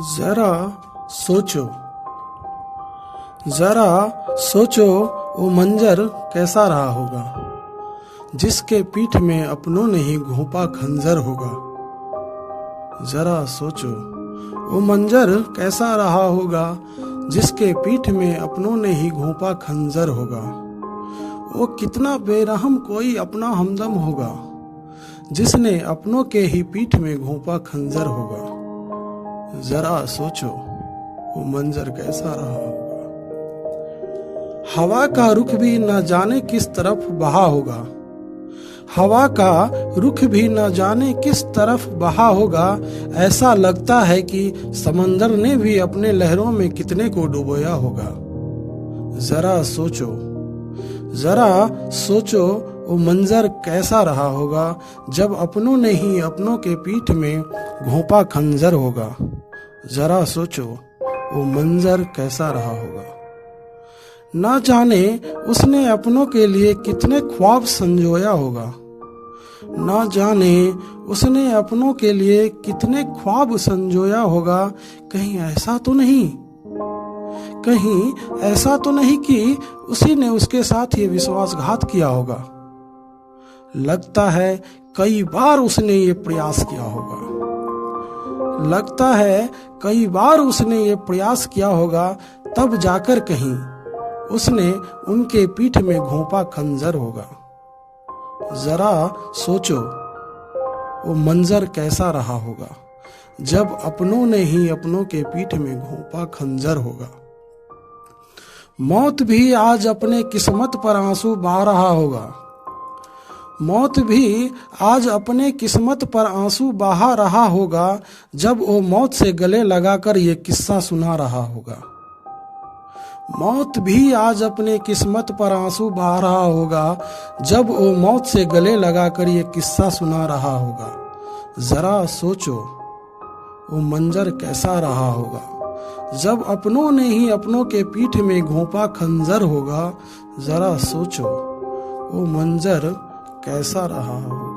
जरा सोचो, जरा सोचो वो मंजर कैसा रहा होगा, जिसके पीठ में अपनों ने ही घोंपा खंजर होगा। जरा सोचो वो मंजर कैसा रहा होगा, जिसके पीठ में अपनों ने ही घोंपा खंजर होगा। वो कितना बेरहम कोई अपना हमदम होगा, जिसने अपनों के ही पीठ में घोंपा खंजर होगा। जरा सोचो वो मंजर कैसा रहा होगा। हवा का रुख भी न जाने किस तरफ बहा होगा, हवा का रुख भी न जाने किस तरफ बहा होगा। ऐसा लगता है कि समंदर ने भी अपने लहरों में कितने को डुबोया होगा। जरा सोचो, जरा सोचो वो मंजर कैसा रहा होगा, जब अपनों ने ही अपनों के पीठ में घोंपा खंजर होगा। जरा सोचो वो मंजर कैसा रहा होगा। ना जाने उसने अपनों के लिए कितने ख्वाब संजोया होगा, ना जाने उसने अपनों के लिए कितने ख्वाब संजोया होगा। कहीं ऐसा तो नहीं, कहीं ऐसा तो नहीं कि उसी ने उसके साथ ये विश्वासघात किया होगा। लगता है कई बार उसने ये प्रयास किया होगा, लगता है कई बार उसने ये प्रयास किया होगा, तब जाकर कहीं उसने उनके पीठ में घोंपा खंजर होगा। जरा सोचो वो मंजर कैसा रहा होगा, जब अपनों ने ही अपनों के पीठ में घोंपा खंजर होगा। मौत भी आज अपने किस्मत पर आंसू बहा रहा होगा, मौत भी आज अपने किस्मत पर आंसू बहा रहा होगा, जब वो मौत से गले लगाकर ये किस्सा सुना रहा होगा। मौत भी आज अपने किस्मत पर आंसू बहा रहा होगा, जब वो मौत से गले लगाकर ये किस्सा सुना रहा होगा। जरा सोचो वो मंजर कैसा रहा होगा, जब अपनों ने ही अपनों के पीठ में घोंपा खंजर होगा। जरा सोचो वो मंजर कैसा रहा होगा।